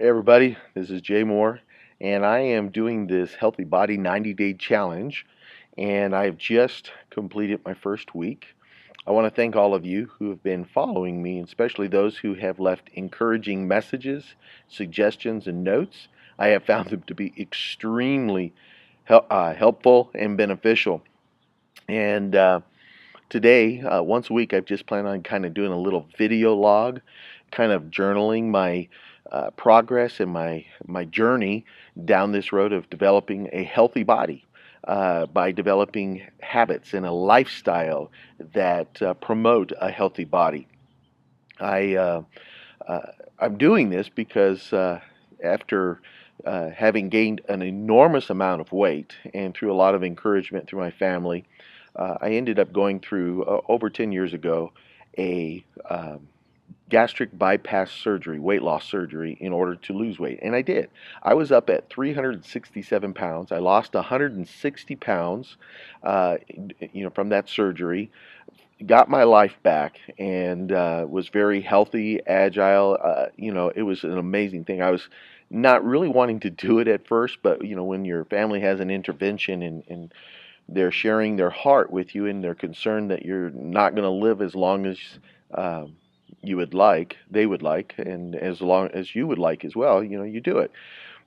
Hey everybody, this is Jay Moore, and I am doing this Healthy Body 90-day challenge, and I've just completed my first week. I want to thank all of you who have been following me, especially those who have left encouraging messages, suggestions, and notes. I have found them to be extremely helpful and beneficial. And today, once a week, I've just planned on kind of doing a little video log, kind of journaling my progress and my journey down this road of developing a healthy body by developing habits and a lifestyle that promote a healthy body. I uh, I'm doing this because after having gained an enormous amount of weight and through a lot of encouragement through my family, I ended up going through over 10 years ago a gastric bypass surgery, weight loss surgery, in order to lose weight. And I did. I was up at 367 pounds. I lost 160 pounds, from that surgery. Got my life back and was very healthy, agile. It was an amazing thing. I was not really wanting to do it at first, but when your family has an intervention and they're sharing their heart with you and they're concerned that you're not going to live as long as um, you would like, they would like, and as long as you would like as well, you do it.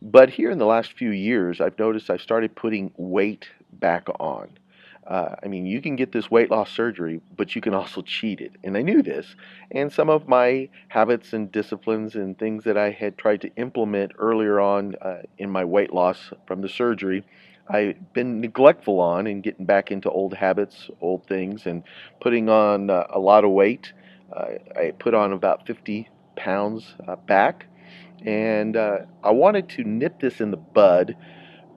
But here in the last few years, I've noticed I've started putting weight back on. You can get this weight loss surgery, but you can also cheat it. And I knew this. And some of my habits and disciplines and things that I had tried to implement earlier on in my weight loss from the surgery, I've been neglectful on and getting back into old habits, old things, and putting on a lot of weight. I put on about 50 pounds back, and I wanted to nip this in the bud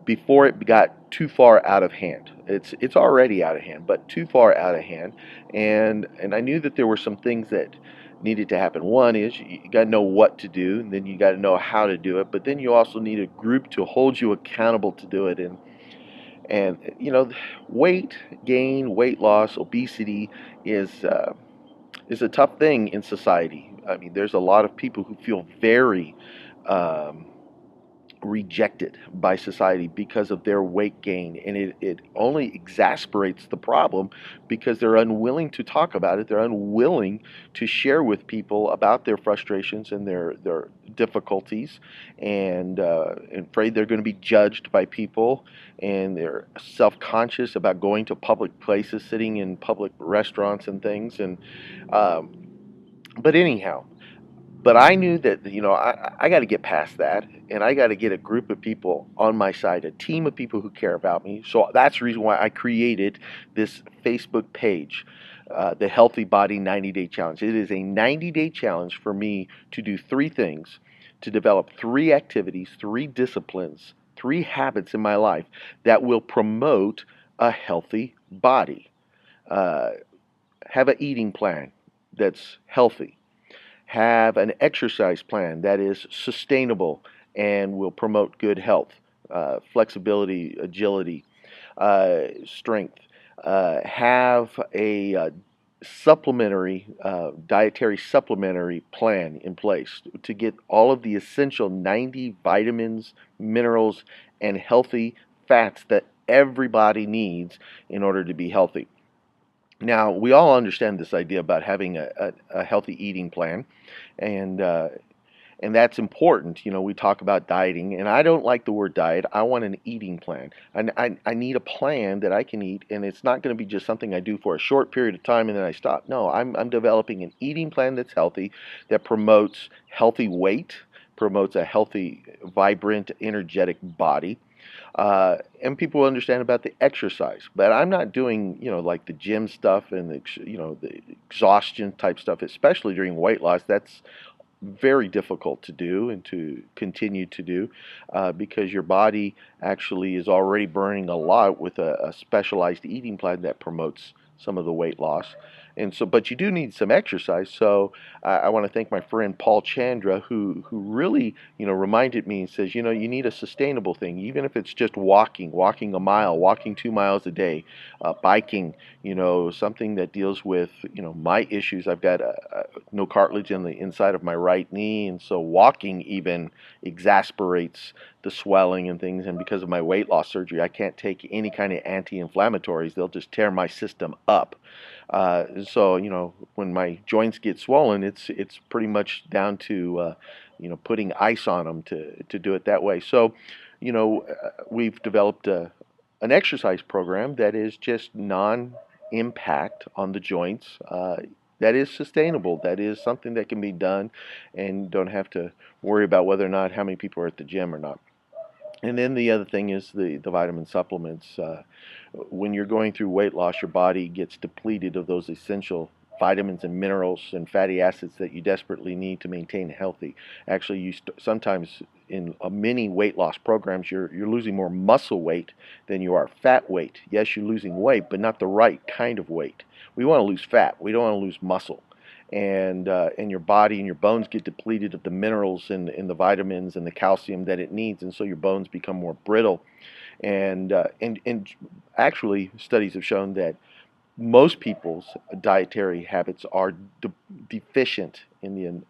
before it got too far out of hand. It's already out of hand, but too far out of hand. And I knew that there were some things that needed to happen. One is you got to know what to do, and then you got to know how to do it. But then you also need a group to hold you accountable to do it. And weight gain, weight loss, obesity is a tough thing in society. There's a lot of people who feel very um, rejected by society because of their weight gain, and it only exasperates the problem because they're unwilling to talk about it. They're unwilling to share with people about their frustrations and their difficulties, and afraid they're going to be judged by people, and they're self-conscious about going to public places, sitting in public restaurants and things. And um, but anyhow, but I knew that I got to get past that, and I got to get a group of people on my side, a team of people who care about me. So that's the reason why I created this Facebook page, the Healthy Body 90-Day Challenge. It is a 90-day challenge for me to do three things: to develop three activities, three disciplines, three habits in my life that will promote a healthy body. Uh, have an eating plan that's healthy. Have an exercise plan that is sustainable and will promote good health, flexibility, agility, strength. Have a supplementary, dietary supplementary plan in place to get all of the essential 90 vitamins, minerals, and healthy fats that everybody needs in order to be healthy. Now, we all understand this idea about having a healthy eating plan, and uh, and that's important. We talk about dieting, and I don't like the word diet. I want an eating plan. I need a plan that I can eat, and it's not going to be just something I do for a short period of time and then I stop. No, I'm developing an eating plan that's healthy, that promotes healthy weight, promotes a healthy, vibrant, energetic body, and people understand about the exercise. But I'm not doing, like the gym stuff and the exhaustion type stuff, especially during weight loss. That's very difficult to do and to continue to do because your body actually is already burning a lot with a specialized eating plan that promotes some of the weight loss. And so, but you do need some exercise. So I want to thank my friend Paul Chandra, who really, reminded me and says, you need a sustainable thing, even if it's just walking a mile, walking 2 miles a day, biking, something that deals with, my issues. I've got no cartilage in the inside of my right knee, and so walking even exasperates the swelling and things. And because of my weight loss surgery, I can't take any kind of anti-inflammatories. They'll just tear my system up. So when my joints get swollen, it's pretty much down to putting ice on them to do it that way. So we've developed an exercise program that is just non-impact on the joints. That is sustainable. That is something that can be done, and don't have to worry about whether or not how many people are at the gym or not. And then the other thing is the vitamin supplements. When you're going through weight loss, your body gets depleted of those essential vitamins and minerals and fatty acids that you desperately need to maintain healthy. Actually, sometimes in many weight loss programs, you're losing more muscle weight than you are fat weight. Yes, you're losing weight, but not the right kind of weight. We want to lose fat. We don't want to lose muscle. And your body and your bones get depleted of the minerals and the vitamins and the calcium that it needs, and so your bones become more brittle. And actually, studies have shown that most people's dietary habits are deficient in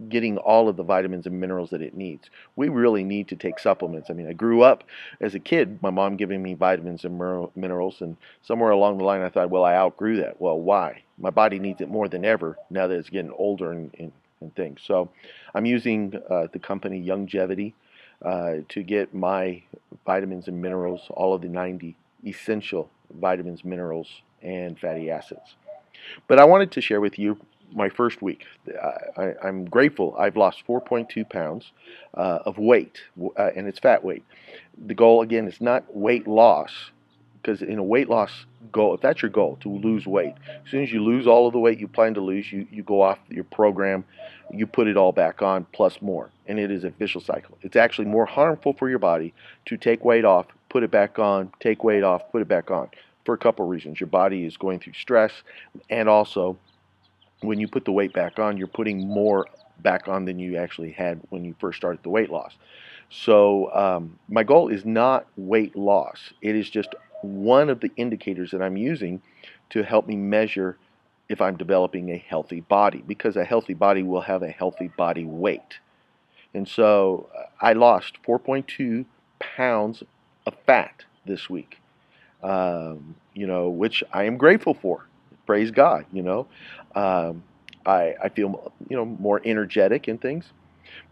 getting all of the vitamins and minerals that it needs. We really need to take supplements. I mean, I grew up as a kid, my mom giving me vitamins and minerals, and somewhere along the line I thought, well, I outgrew that. Well, why? My body needs it more than ever now that it's getting older and things. So I'm using the company Youngevity to get my vitamins and minerals, all of the 90 essential vitamins, minerals, and fatty acids. But I wanted to share with you my first week. I'm grateful. I've lost 4.2 pounds of weight, and it's fat weight. The goal, again, is not weight loss, because in a weight loss goal, if that's your goal, to lose weight, as soon as you lose all of the weight you plan to lose, you go off your program, you put it all back on plus more, and it is a vicious cycle. It's actually more harmful for your body to take weight off, put it back on, take weight off, put it back on, for a couple reasons. Your body is going through stress, and also when you put the weight back on, you're putting more back on than you actually had when you first started the weight loss. So my goal is not weight loss. It is just one of the indicators that I'm using to help me measure if I'm developing a healthy body, because a healthy body will have a healthy body weight. And so I lost 4.2 pounds of fat this week, which I am grateful for. Praise God. I feel more energetic and things.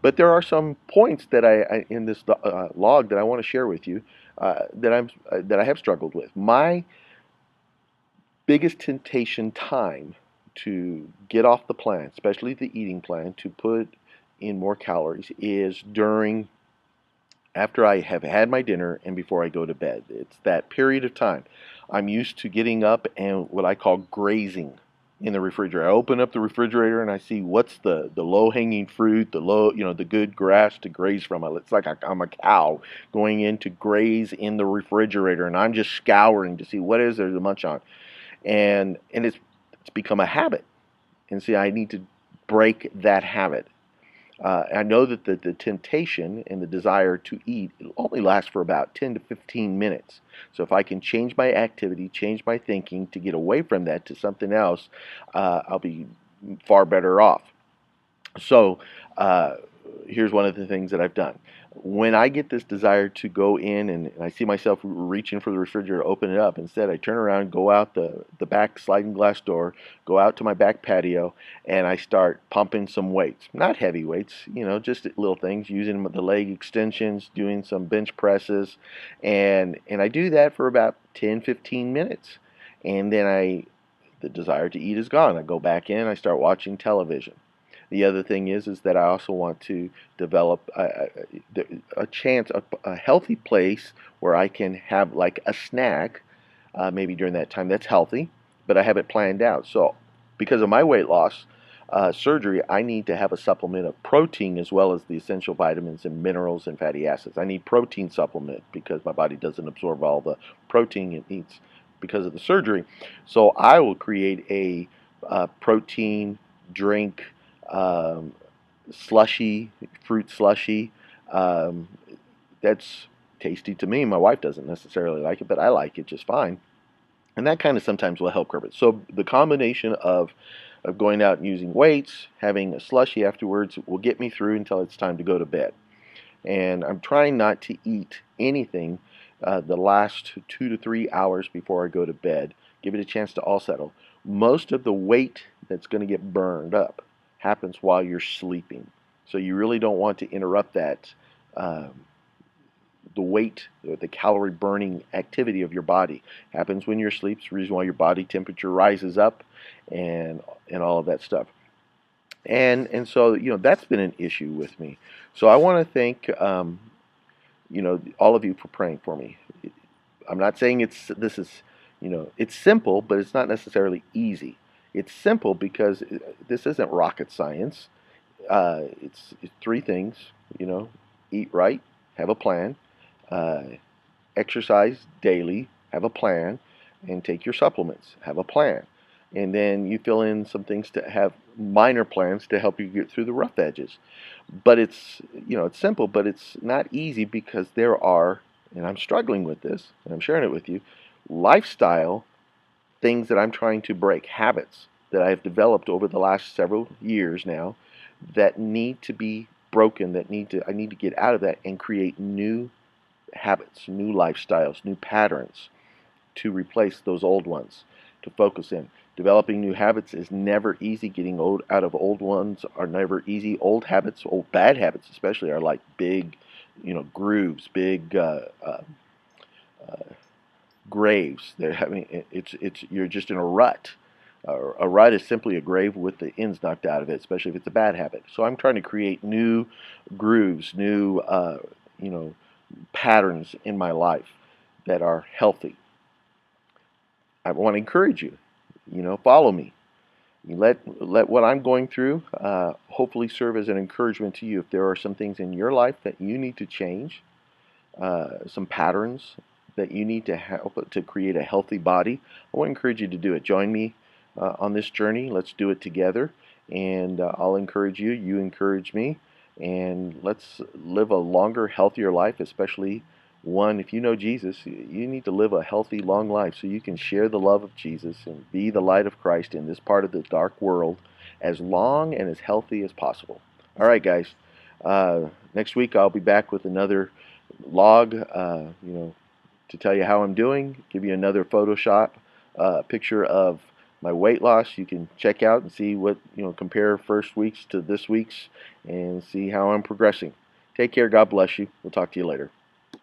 But there are some points that I in this log that I want to share with you that I have struggled with. My biggest temptation time to get off the plan, especially the eating plan, to put in more calories, is after I have had my dinner and before I go to bed. It's that period of time. I'm used to getting up and what I call grazing in the refrigerator. I open up the refrigerator and I see what's the low-hanging fruit, the good grass to graze from. It's like I'm a cow going in to graze in the refrigerator, and I'm just scouring to see what is there to munch on. And it's become a habit. And see, I need to break that habit. I know that the temptation and the desire to eat only lasts for about 10 to 15 minutes. So if I can change my activity, change my thinking to get away from that to something else, I'll be far better off. So here's one of the things that I've done. When I get this desire to go in and I see myself reaching for the refrigerator, open it up, instead I turn around, go out the back sliding glass door, go out to my back patio, and I start pumping some weights. Not heavy weights, just little things, using the leg extensions, doing some bench presses, and I do that for about 10-15 minutes. And then the desire to eat is gone. I go back in, I start watching television. The other thing is that I also want to develop a healthy place where I can have like a snack, maybe during that time that's healthy, but I have it planned out. So because of my weight loss surgery, I need to have a supplement of protein as well as the essential vitamins and minerals and fatty acids. I need protein supplement because my body doesn't absorb all the protein it needs because of the surgery. So I will create a protein drink, um, slushy, fruit slushy. Um, that's tasty to me. My wife doesn't necessarily like it, but I like it just fine. And that kind of sometimes will help curb it. So the combination of going out and using weights, having a slushy afterwards, will get me through until it's time to go to bed. And I'm trying not to eat anything the last 2 to 3 hours before I go to bed. Give it a chance to all settle. Most of the weight that's going to get burned up happens while you're sleeping. So you really don't want to interrupt that, um, the weight, the calorie burning activity of your body. Happens when you're asleep. It's the reason why your body temperature rises up and all of that stuff. And so that's been an issue with me. So I want to thank all of you for praying for me. I'm not saying this is it's simple, but it's not necessarily easy. It's simple because this isn't rocket science. It's three things. Eat right, have a plan, uh, exercise daily, have a plan, and take your supplements, have a plan. And then you fill in some things to have minor plans to help you get through the rough edges. But it's simple, but it's not easy because there are, and I'm struggling with this, and I'm sharing it with you, lifestyle things that I'm trying to break, habits that I've developed over the last several years now that need to be broken, I need to get out of that and create new habits, new lifestyles, new patterns to replace those old ones, to focus in. Developing new habits is never easy. Getting out of old ones are never easy. Old habits, old bad habits especially, are like big, grooves, big graves. It's you're just in a rut. A rut is simply a grave with the ends knocked out of it, especially if it's a bad habit. So I'm trying to create new grooves, new patterns in my life that are healthy. I want to encourage you. Follow me. You let what I'm going through hopefully serve as an encouragement to you. If there are some things in your life that you need to change, some patterns that you need to help to create a healthy body, I want to encourage you to do it. Join me on this journey. Let's do it together. And I'll encourage you. You encourage me. And let's live a longer, healthier life, especially one, if you know Jesus, you need to live a healthy, long life so you can share the love of Jesus and be the light of Christ in this part of the dark world as long and as healthy as possible. All right, guys. Next week I'll be back with another log, to tell you how I'm doing, give you another Photoshop picture of my weight loss. You can check out and see what, compare first week's to this week's and see how I'm progressing. Take care. God bless you. We'll talk to you later.